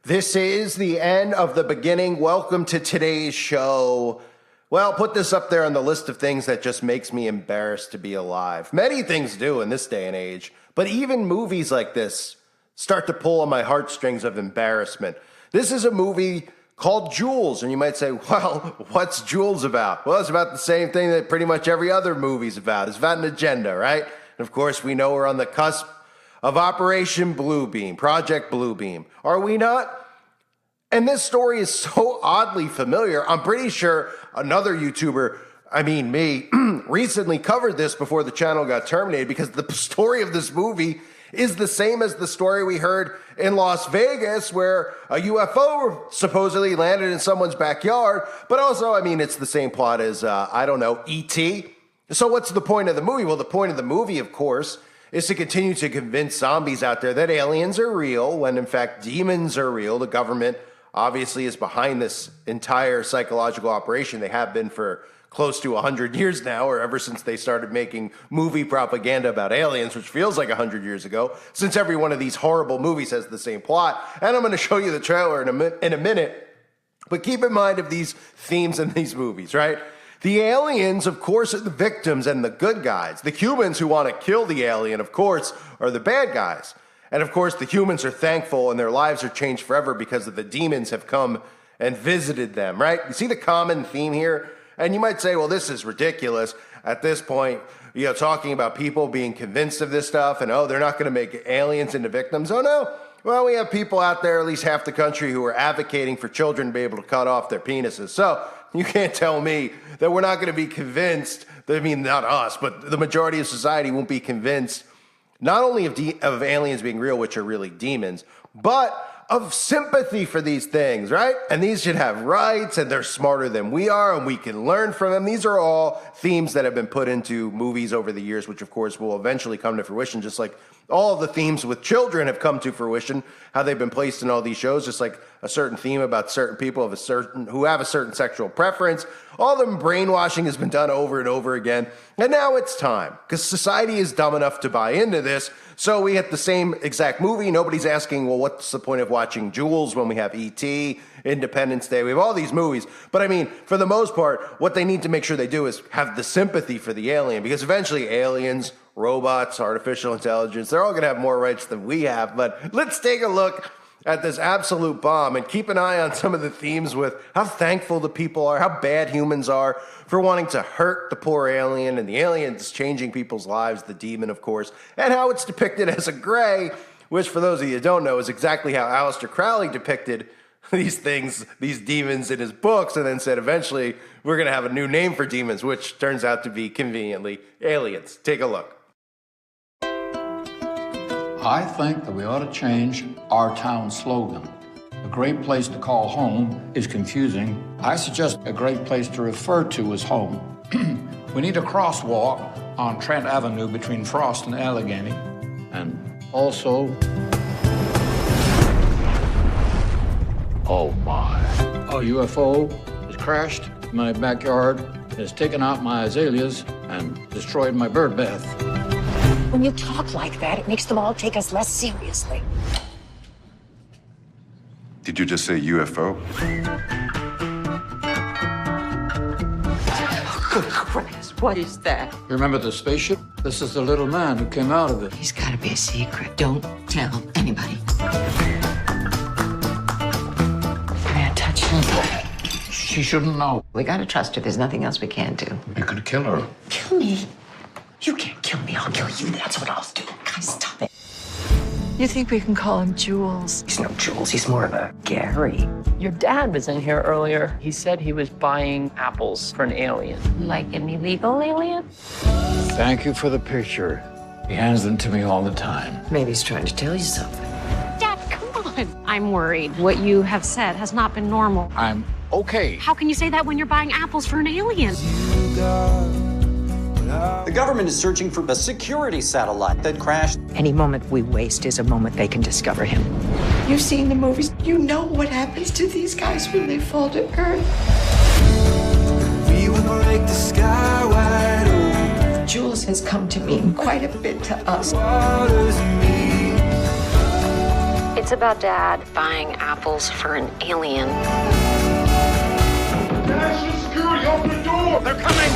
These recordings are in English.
This is the end of the beginning. Welcome to today's show. Well, put this up there on the list of things that just makes me embarrassed to be alive. Many things do in this day and age, but even movies like this start to pull on my heartstrings of embarrassment. This is a movie called Jules, and you might say, well, what's Jules about? Well, it's about the same thing that pretty much every other movie's about. It's about an agenda, right? And of course, we know we're on the cusp of Operation Bluebeam, Project Bluebeam. Are we not? And this story is so oddly familiar. I'm pretty sure another YouTuber, me, recently covered this before the channel got terminated because the story of this movie is the same as the story we heard in Las Vegas where a UFO supposedly landed in someone's backyard. But also, it's the same plot as, E.T. So what's the point of the movie? Well, the point of the movie, of course, is to continue to convince zombies out there that aliens are real when in fact demons are real. The government obviously is behind this entire psychological operation. They have been for close to 100 years now, or ever since they started making movie propaganda about aliens, which feels like 100 years ago, since every one of these horrible movies has the same plot. And I'm going to show you the trailer in a minute. But keep in mind of these themes in these movies, right? The aliens, of course, are the victims and the good guys. The humans who want to kill the alien, of course, are the bad guys. And of course, the humans are thankful and their lives are changed forever because the demons have come and visited them, right? You see the common theme here? And you might say, well, this is ridiculous at this point, talking about people being convinced of this stuff and, they're not going to make aliens into victims. Oh, no. Well, we have people out there, at least half the country, who are advocating for children to be able to cut off their penises. So you can't tell me that we're not going to be convinced, not us, but the majority of society won't be convinced not only of aliens being real, which are really demons, but of sympathy for these things, right? And these should have rights, and they're smarter than we are, and we can learn from them. These are all themes that have been put into movies over the years, which of course will eventually come to fruition, just like all the themes with children have come to fruition, how they've been placed in all these shows, just like a certain theme about certain people who have a certain sexual preference. All the brainwashing has been done over and over again. And now it's time, because society is dumb enough to buy into this. So we have the same exact movie. Nobody's asking, well, what's the point of watching Jules when we have E.T., Independence Day? We have all these movies. But for the most part, what they need to make sure they do is have the sympathy for the alien, because eventually aliens, robots, artificial intelligence, they're all going to have more rights than we have. But let's take a look at this absolute bomb and keep an eye on some of the themes with how thankful the people are, how bad humans are for wanting to hurt the poor alien, and the alien's changing people's lives, the demon, of course, and how it's depicted as a gray, which for those of you who don't know is exactly how Aleister Crowley depicted these things, these demons in his books, and then said eventually we're going to have a new name for demons, which turns out to be conveniently aliens. Take a look. I think that we ought to change our town slogan. A great place to call home is confusing. I suggest a great place to refer to as home. We need a crosswalk on Trent Avenue between Frost and Allegheny. And also... oh my. A UFO has crashed in my backyard, has taken out my azaleas, and destroyed my bird bath. When you talk like that, it makes them all take us less seriously. Did you just say UFO? Oh, good Christ, what is that? You remember the spaceship? This is the little man who came out of it. He's got to be a secret. Don't tell anybody. May I touch him? She shouldn't know. We got to trust her. There's nothing else we can do. We could kill her. Kill me? You can't kill me. I'll kill you. That's what I'll do. Guys, stop it. You think we can call him Jules? He's no Jules. He's more of a Gary. Your dad was in here earlier. He said he was buying apples for an alien. Like an illegal alien? Thank you for the picture. He hands them to me all the time. Maybe he's trying to tell you something. Dad, come on. I'm worried. What you have said has not been normal. I'm okay. How can you say that when you're buying apples for an alien? The government is searching for a security satellite that crashed. Any moment we waste is a moment they can discover him. You've seen the movies. You know what happens to these guys when they fall to earth. We will break the sky wide open. Jules has come to mean quite a bit to us. It's about Dad buying apples for an alien. National Security, open the door! They're coming!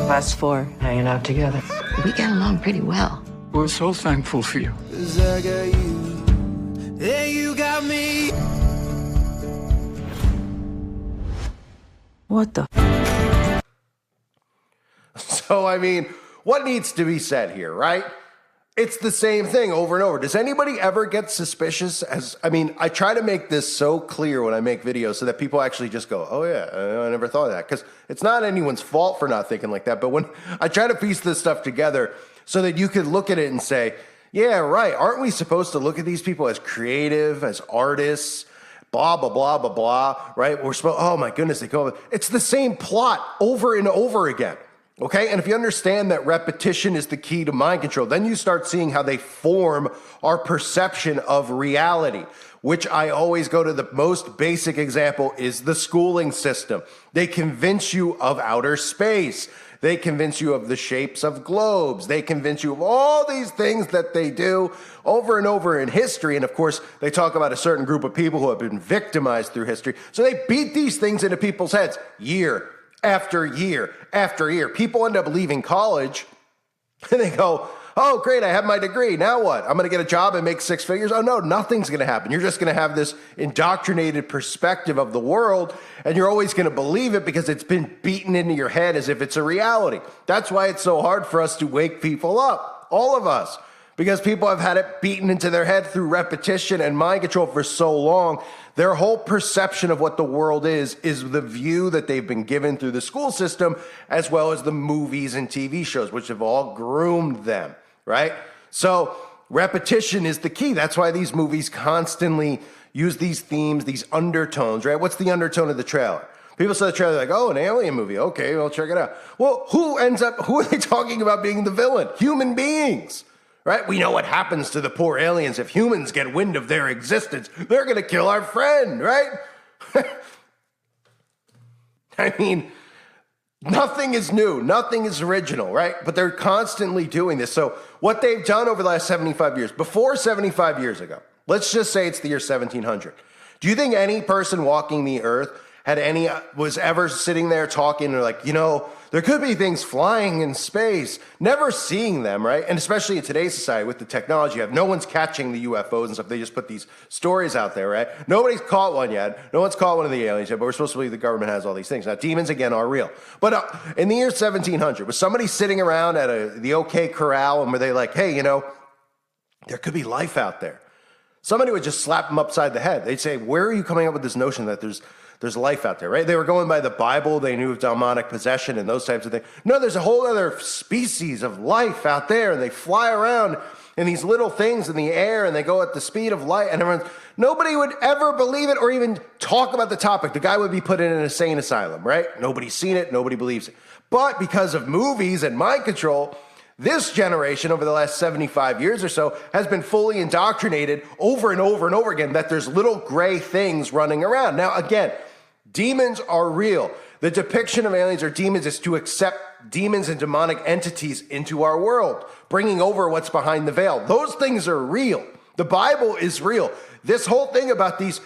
Us four hanging out together. We get along pretty well. We're so thankful for you. What the? So, I mean, what needs to be said here, right? It's the same thing over and over. Does anybody ever get suspicious? I try to make this so clear when I make videos so that people actually just go, oh yeah, I never thought of that. Because it's not anyone's fault for not thinking like that. But when I try to piece this stuff together so that you could look at it and say, yeah, right, aren't we supposed to look at these people as creative, as artists, blah, blah, blah, blah, blah, right? We're supposed, oh my goodness, they go, it's the same plot over and over again. Okay, and if you understand that repetition is the key to mind control, then you start seeing how they form our perception of reality, which I always go to the most basic example is the schooling system. They convince you of outer space. They convince you of the shapes of globes. They convince you of all these things that they do over and over in history. And of course, they talk about a certain group of people who have been victimized through history. So they beat these things into people's heads year after year after year. People end up leaving college and they go, oh, great, I have my degree. Now what? I'm going to get a job and make six figures? Oh, no, nothing's going to happen. You're just going to have this indoctrinated perspective of the world, and you're always going to believe it because it's been beaten into your head as if it's a reality. That's why it's so hard for us to wake people up, all of us, because people have had it beaten into their head through repetition and mind control for so long. Their whole perception of what the world is the view that they've been given through the school system, as well as the movies and TV shows, which have all groomed them, right? So repetition is the key. That's why these movies constantly use these themes, these undertones, right? What's the undertone of the trailer? People saw the trailer like, oh, an alien movie. Okay, well, check it out. Well, who are they talking about being the villain? Human beings. Right? We know what happens to the poor aliens. If humans get wind of their existence, they're going to kill our friend, right? I mean, nothing is new. Nothing is original, right? But they're constantly doing this. So what they've done over the last 75 years, before 75 years ago, let's just say it's the year 1700. Do you think any person walking the earth was ever sitting there talking or like, there could be things flying in space, never seeing them, right? And especially in today's society with the technology you have, no one's catching the UFOs and stuff. They just put these stories out there, right? Nobody's caught one yet. No one's caught one of the aliens yet, but we're supposed to believe the government has all these things. Now, demons, again, are real. But in the year 1700, was somebody sitting around at the OK Corral and were they like, hey, there could be life out there? Somebody would just slap them upside the head. They'd say, where are you coming up with this notion that there's life out there, right? They were going by the Bible. They knew of demonic possession and those types of things. No, there's a whole other species of life out there, and they fly around in these little things in the air, and they go at the speed of light, and nobody would ever believe it or even talk about the topic. The guy would be put in an insane asylum, right? Nobody's seen it. Nobody believes it. But because of movies and mind control, this generation over the last 75 years or so has been fully indoctrinated over and over and over again that there's little gray things running around. Now, again, demons are real. The depiction of aliens or demons is to accept demons and demonic entities into our world, bringing over what's behind the veil. Those things are real. The Bible is real. This whole thing about these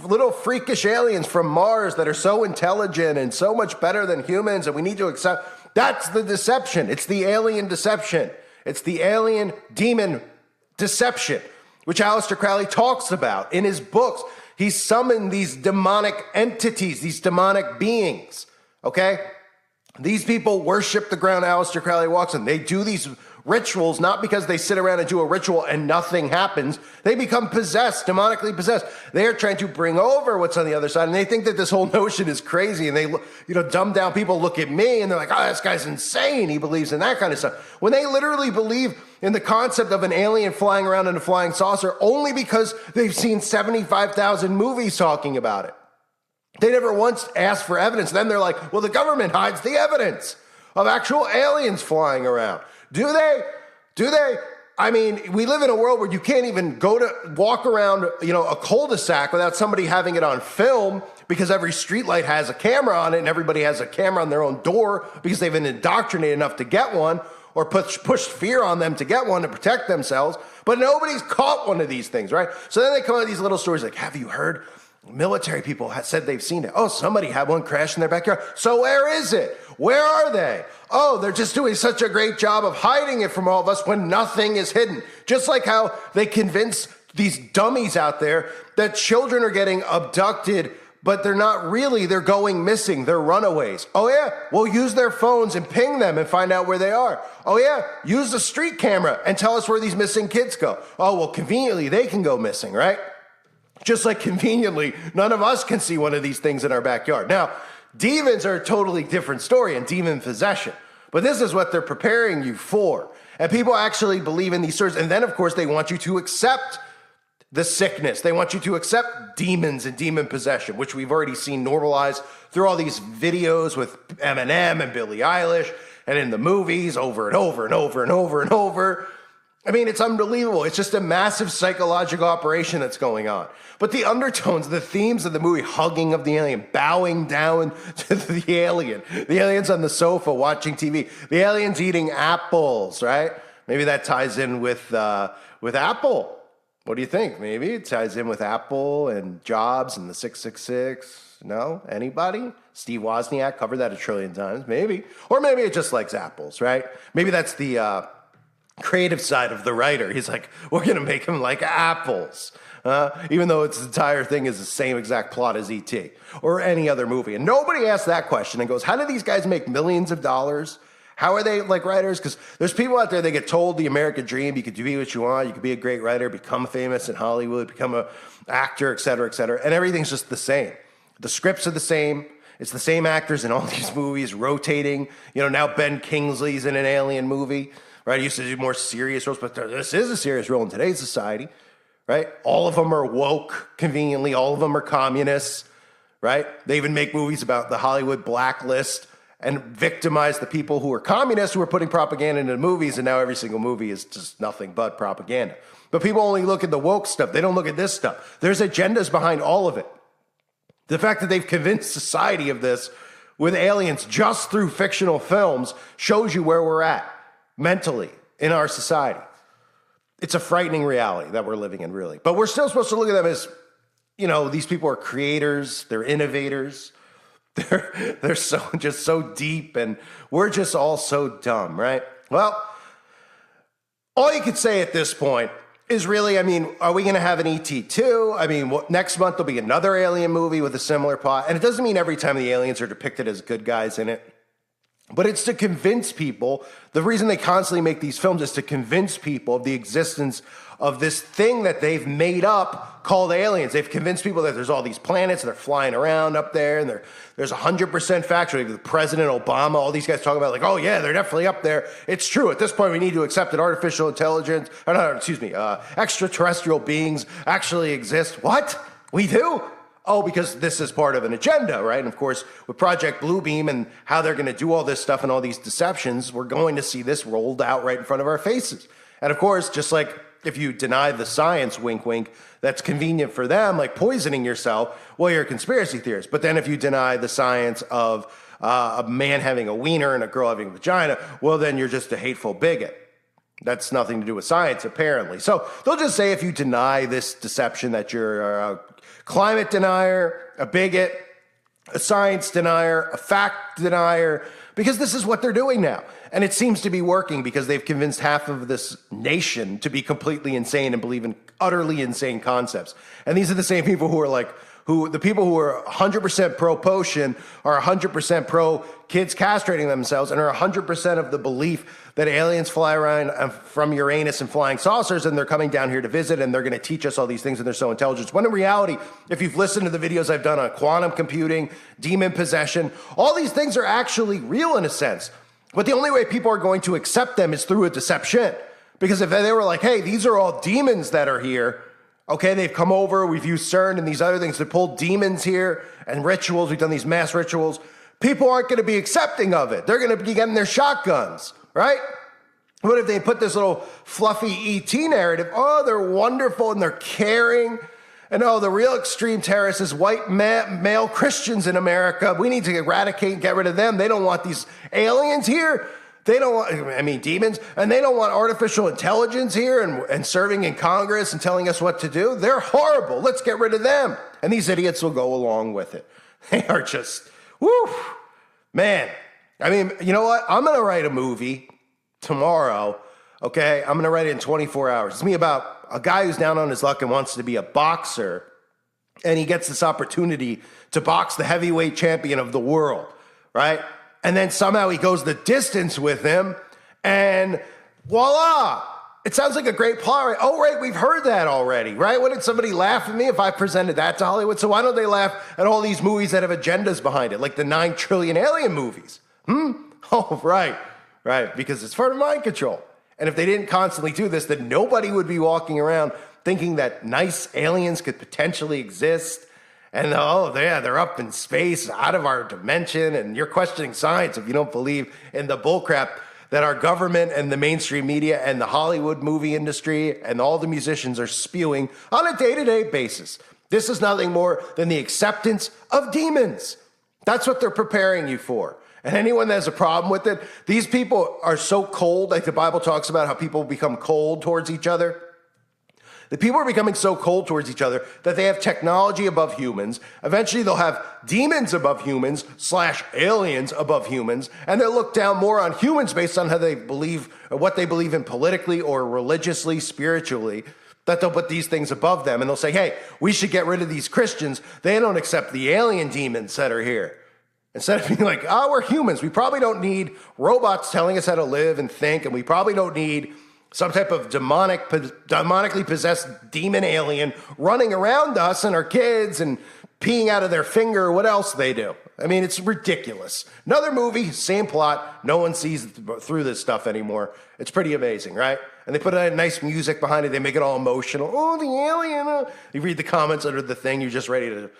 little freakish aliens from Mars that are so intelligent and so much better than humans and we need to accept, that's the deception. It's the alien deception. It's the alien demon deception, which Aleister Crowley talks about in his books. He summoned these demonic entities, these demonic beings, okay? These people worship the ground Aleister Crowley walks on. They do these rituals not because they sit around and do a ritual and nothing happens. They become possessed, demonically possessed. They are trying to bring over what's on the other side, and they think that this whole notion is crazy, and they, dumb down people look at me, and they're like, oh, this guy's insane. He believes in that kind of stuff. When they literally believe in the concept of an alien flying around in a flying saucer only because they've seen 75,000 movies talking about it. They never once asked for evidence. Then they're like, well, the government hides the evidence of actual aliens flying around. Do they? I mean, we live in a world where you can't even walk around, a cul-de-sac without somebody having it on film because every streetlight has a camera on it and everybody has a camera on their own door because they've been indoctrinated enough to get one. or pushed fear on them to get one to protect themselves, but nobody's caught one of these things, right? So then they come out with these little stories like, have you heard? Military people have said they've seen it. Oh, somebody had one crash in their backyard. So where is it? Where are they? Oh, they're just doing such a great job of hiding it from all of us when nothing is hidden. Just like how they convince these dummies out there that children are getting abducted, but they're not really. They're going missing. They're runaways. Oh, yeah. Well, use their phones and ping them and find out where they are. Oh, yeah. Use the street camera and tell us where these missing kids go. Oh, well, conveniently, they can go missing, right? Just like conveniently, none of us can see one of these things in our backyard. Now, demons are a totally different story and demon possession. But this is what they're preparing you for. And people actually believe in these stories. And then, of course, they want you to accept the sickness. They want you to accept demons and demon possession, which we've already seen normalized through all these videos with Eminem and Billie Eilish and in the movies over and over and over and over and over. I mean, it's unbelievable. It's just a massive psychological operation that's going on. But the undertones, the themes of the movie, hugging of the alien, bowing down to the aliens on the sofa watching TV, the aliens eating apples, right? Maybe that ties in with Apple. What do you think? Maybe it ties in with Apple and Jobs and the 666. No? Anybody? Steve Wozniak covered that 1 trillion times. Maybe. Or maybe it just likes apples, right? Maybe that's the creative side of the writer. He's like, we're going to make him like apples. Even though its entire thing is the same exact plot as E.T. or any other movie. And nobody asks that question and goes, how do these guys make millions of dollars? How are they like writers? Because there's people out there, they get told the American dream, you could be what you want, you could be a great writer, become famous in Hollywood, become an actor, et cetera, and everything's just the same. The scripts are the same. It's the same actors in all these movies rotating. You know, now Ben Kingsley's in an alien movie, right? He used to do more serious roles, but this is a serious role in today's society, right? All of them are woke, conveniently. All of them are communists, right? They even make movies about the Hollywood blacklist and victimize the people who are communists who are putting propaganda into movies, and now every single movie is just nothing but propaganda. But people only look at the woke stuff. They don't look at this stuff. There's agendas behind all of it. The fact that they've convinced society of this with aliens just through fictional films shows you where we're at mentally in our society. It's a frightening reality that we're living in, really. But we're still supposed to look at them as, you know, these people are creators, they're innovators, they're so deep, and we're just all so dumb, right? Well, all you could say at this point is really, I mean, are we going to have an E.T. 2? I mean, next month there'll be another alien movie with a similar plot. And it doesn't mean every time the aliens are depicted as good guys in it. But it's to convince people. The reason they constantly make these films is to convince people of the existence of this thing that they've made up called aliens. They've convinced people that there's all these planets, they're flying around up there, and there's 100% factual. The President Obama, all these guys talk about like, oh yeah, they're definitely up there. It's true. At this point, we need to accept that artificial intelligence, extraterrestrial beings actually exist. What? We do? Oh, because this is part of an agenda, right? And of course, with Project Bluebeam and how they're going to do all this stuff and all these deceptions, we're going to see this rolled out right in front of our faces. And of course, just like if you deny the science, wink, wink, that's convenient for them, like poisoning yourself, well, you're a conspiracy theorist. But then if you deny the science of a man having a wiener and a girl having a vagina, well, then you're just a hateful bigot. That's nothing to do with science, apparently. So they'll just say if you deny this deception that you're a climate denier, a bigot, a science denier, a fact denier, because this is what they're doing now. And it seems to be working because they've convinced half of this nation to be completely insane and believe in utterly insane concepts. And these are the same people who are like, the people who are 100% pro-potion are 100% pro-kids castrating themselves and are 100% of the belief that aliens fly around from Uranus and flying saucers and they're coming down here to visit and they're going to teach us all these things and they're so intelligent. When in reality, if you've listened to the videos I've done on quantum computing, demon possession, all these things are actually real in a sense. But the only way people are going to accept them is through a deception. Because if they were like, hey, these are all demons that are here, okay, they've come over, we've used CERN and these other things to pull demons here and rituals, we've done these mass rituals, people aren't going to be accepting of it. They're going to be getting their shotguns, right? What if they put this little fluffy ET narrative? Oh, they're wonderful and they're caring. And oh, the real extreme terrorists is white male Christians in America. We need to eradicate and get rid of them. They don't want these aliens here. They don't want, I mean, demons, and they don't want artificial intelligence here and serving in Congress and telling us what to do. They're horrible. Let's get rid of them. And these idiots will go along with it. They are just, woo, man. I mean, you know what? I'm going to write a movie tomorrow, okay? I'm going to write it in 24 hours. It's me about a guy who's down on his luck and wants to be a boxer, and he gets this opportunity to box the heavyweight champion of the world, right? And then somehow he goes the distance with him, and voila! It sounds like a great plot, right? Oh, right, we've heard that already, right? Wouldn't somebody laugh at me if I presented that to Hollywood? So why don't they laugh at all these movies that have agendas behind it, like the 9 trillion alien movies? Oh, right, because it's for mind control. And if they didn't constantly do this, then nobody would be walking around thinking that nice aliens could potentially exist. And oh, yeah, they're up in space, out of our dimension, and you're questioning science if you don't believe in the bullcrap that our government and the mainstream media and the Hollywood movie industry and all the musicians are spewing on a day-to-day basis. This is nothing more than the acceptance of demons. That's what they're preparing you for. And anyone that has a problem with it, these people are so cold, like the Bible talks about how people become cold towards each other. The people are becoming so cold towards each other that they have technology above humans. Eventually, they'll have demons above humans / aliens above humans, and they'll look down more on humans based on how they believe, or what they believe in politically or religiously, spiritually, that they'll put these things above them. And they'll say, hey, we should get rid of these Christians. They don't accept the alien demons that are here. Instead of being like, oh, we're humans. We probably don't need robots telling us how to live and think, and we probably don't need some type of demonically possessed demon alien running around us and our kids and peeing out of their finger or what else they do. I mean, it's ridiculous. Another movie, same plot. No one sees through this stuff anymore. It's pretty amazing, right? And they put a nice music behind it. They make it all emotional. Oh, the alien. You read the comments under the thing. You're just ready to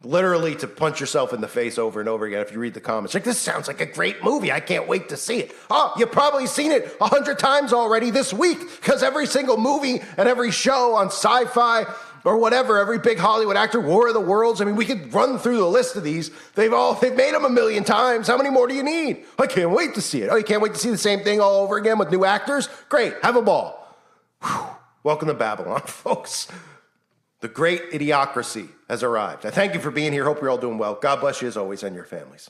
literally to punch yourself in the face over and over again if you read the comments. Like, this sounds like a great movie. I can't wait to see it. Oh, you've probably seen it 100 times already this week because every single movie and every show on Sci-Fi or whatever, every big Hollywood actor, War of the Worlds. I mean, we could run through the list of these. They've made them 1,000,000 times. How many more do you need? I can't wait to see it. Oh, you can't wait to see the same thing all over again with new actors? Great. Have a ball. Whew. Welcome to Babylon, folks. The great idiocracy has arrived. I thank you for being here. Hope you're all doing well. God bless you as always and your families.